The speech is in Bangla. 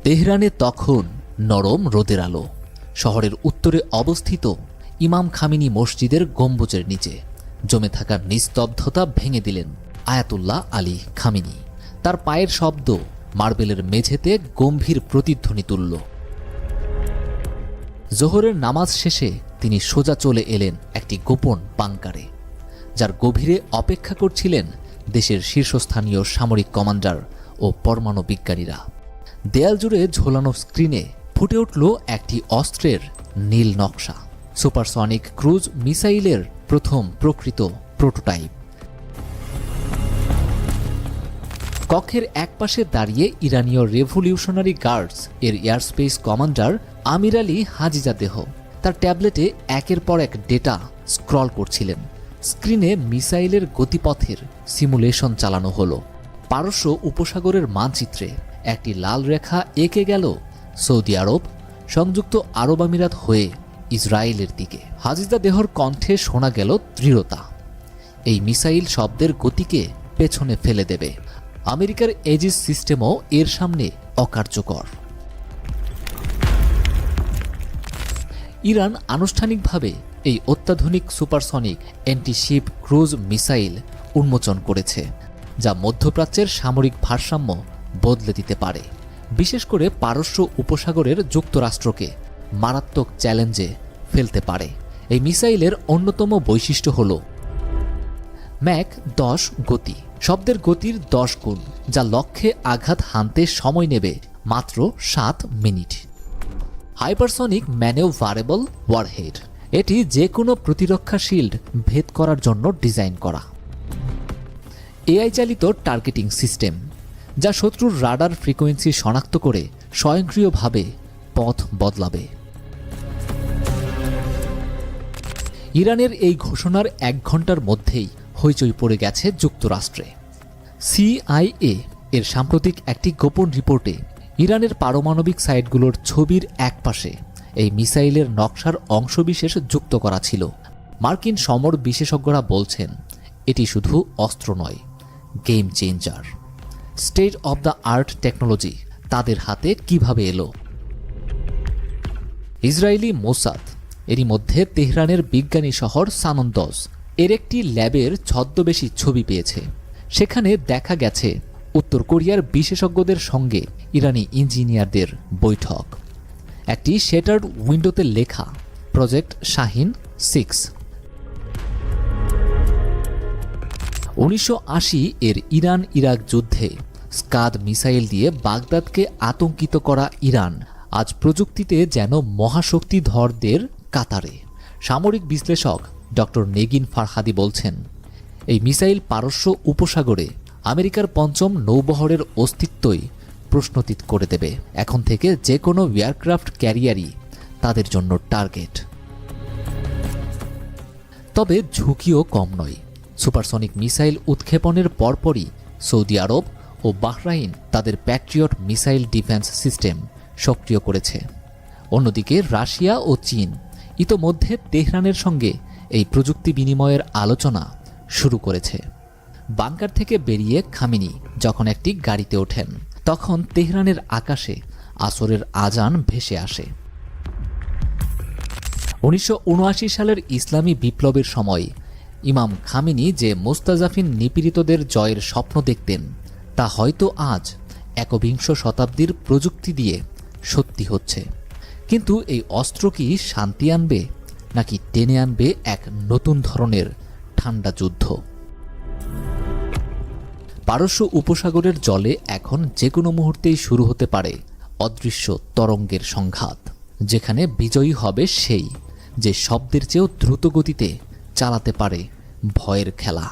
তেহরানে তখন নরম রোদের আলো। শহরের উত্তরে অবস্থিত ইমাম খামেনি মসজিদের গম্বুজের নিচে জমে থাকা নিস্তব্ধতা ভেঙে দিলেন আয়াতুল্লাহ আলী খামেনি। তার পায়ের শব্দ মার্বেলের মেঝেতে গম্ভীর প্রতিধ্বনি তুলল। জোহরের নামাজ শেষে তিনি সোজা চলে এলেন একটি গোপন বাংকারে, যার গভীরে অপেক্ষা করছিলেন দেশের শীর্ষস্থানীয় সামরিক কমান্ডার ও পরমাণু বিজ্ঞানীরা। দেয়াল জুড়ে ঝোলানো স্ক্রিনে ফুটে উঠল একটি অস্ত্রের নীল নকশা, সুপারসনিক ক্রুজ মিসাইলের প্রথম প্রকৃত প্রোটোটাইপ। কক্ষের একপাশে দাঁড়িয়ে ইরানীয় রেভলিউশনারি গার্ডস এর এয়ারস্পেস কমান্ডার আমির আলী হাজিজাদেহ তার ট্যাবলেটে একের পর এক ডেটা স্ক্রল করছিলেন। স্ক্রিনে মিসাইলের গতিপথের সিমুলেশন চালানো হলো। পারস্য উপসাগরের মানচিত্রে একটি লাল রেখা এঁকে গেল সৌদি আরব, সংযুক্ত আরব আমিরাত হয়ে ইসরায়েলের দিকে। হাজিজাদেহর কণ্ঠে শোনা গেল দৃঢ়তা। এই মিসাইল শব্দের গতিকে পেছনে ফেলে দেবে। আমেরিকার এজিস সিস্টেমও এর সামনে অকার্যকর। ইরান আনুষ্ঠানিকভাবে এই অত্যাধুনিক সুপারসনিক অ্যান্টিশিপ ক্রুজ মিসাইল উন্মোচন করেছে, যা মধ্যপ্রাচ্যের সামরিক ভারসাম্য বদলে দিতে পারে, বিশেষ করে পারস্য উপসাগরের যুক্তরাষ্ট্রকে মারাত্মক চ্যালেঞ্জে ফেলতে পারে। এই মিসাইলের অন্যতম বৈশিষ্ট্য হল ম্যাক 10 গতি, শব্দের গতির 10 গুণ, যা লক্ষ্যে আঘাত হানতে সময় নেবে মাত্র 7 মিনিট। হাইপারসনিক ম্যানেভারেবল ওয়ারহেড, এটি যে কোনো প্রতিরক্ষা শিল্ড ভেদ করার জন্য ডিজাইন করা। এআই চালিত টার্গেটিং সিস্টেম, যা শত্রুর রাডার ফ্রিকোয়েন্সি শনাক্ত করে স্বয়ংক্রিয়ভাবে পথ বদলাবে। ইরানের এই ঘোষণার 1 ঘন্টার মধ্যেই হইচই পড়ে গেছে যুক্তরাষ্ট্রে। সিআইএ এর সাম্প্রতিক একটি গোপন রিপোর্টে ইরানের পারমাণবিক সাইটগুলোর ছবির একপাশে এই মিসাইলের নকশার অংশবিশেষ যুক্ত করা ছিল। মার্কিন সমর বিশেষজ্ঞরা বলছেন এটি শুধু অস্ত্র নয়, game changer. State of the art technology তাদের হাতে কিভাবে এলো? ইসরায়েলি মোসাদ এরই মধ্যে তেহরানের বিজ্ঞানী শহর সানন্দজ এর একটি ল্যাবের ছদ্মবেশী ছবি পেয়েছে। সেখানে দেখা গেছে উত্তর কোরিয়ার বিশেষজ্ঞদের সঙ্গে ইরানি ইঞ্জিনিয়ারদের বৈঠক। একটি শেটার্ড উইন্ডোতে লেখা প্রজেক্ট শাহিন 6। 1980 এর ইরান ইরাক যুদ্ধে স্কাদ মিসাইল দিয়ে বাগদাদকে আতঙ্কিত করা ইরান আজ প্রযুক্তিতে যেন মহাশক্তিধরদের কাতারে। সামরিক বিশ্লেষক ডক্টর নেগিন ফারহাদি বলছেন, এই মিসাইল পারস্য উপসাগরে আমেরিকার 5ম নৌবহরের অস্তিত্বই প্রশ্নতীত করে দেবে। এখন থেকে যে কোনো এয়ারক্রাফট ক্যারিয়ারই তাদের জন্য টার্গেট। তবে ঝুঁকিও কম নয়। সুপারসনিক মিসাইল উৎক্ষেপণের পরপরই সৌদি আরব ও বাহরাইন তাদের প্যাট্রিয়ট মিসাইল ডিফেন্স সিস্টেম সক্রিয় করেছে। অন্যদিকে রাশিয়া ও চীন ইতোমধ্যে তেহরানের সঙ্গে এই প্রযুক্তি বিনিময়ের আলোচনা শুরু করেছে। বাংকার থেকে বেরিয়ে খামেনি যখন একটি গাড়িতে ওঠেন, তখন তেহরানের আকাশে আসরের আজান ভেসে আসে। 1979 সালের ইসলামী বিপ্লবের সময় ইমাম খামেনি যে মুস্তাজাফিন নিপীড়িতদের জয়ের স্বপ্ন দেখতেন, তা হয়তো আজ 21 শতাব্দীর প্রযুক্তি দিয়ে সত্যি হচ্ছে। কিন্তু এই অস্ত্র কি শান্তি আনবে, নাকি টেনে আনবে এক নতুন ধরনের ঠান্ডা যুদ্ধ? পারস্য উপসাগরের জলে এখন যে কোনো মুহূর্তেই শুরু হতে পারে অদৃশ্য তরঙ্গের সংঘাত, যেখানে বিজয়ী হবে সেই যে শব্দের চেয়েও দ্রুত গতিতে চালাতে পারে ভয়ের খেলা।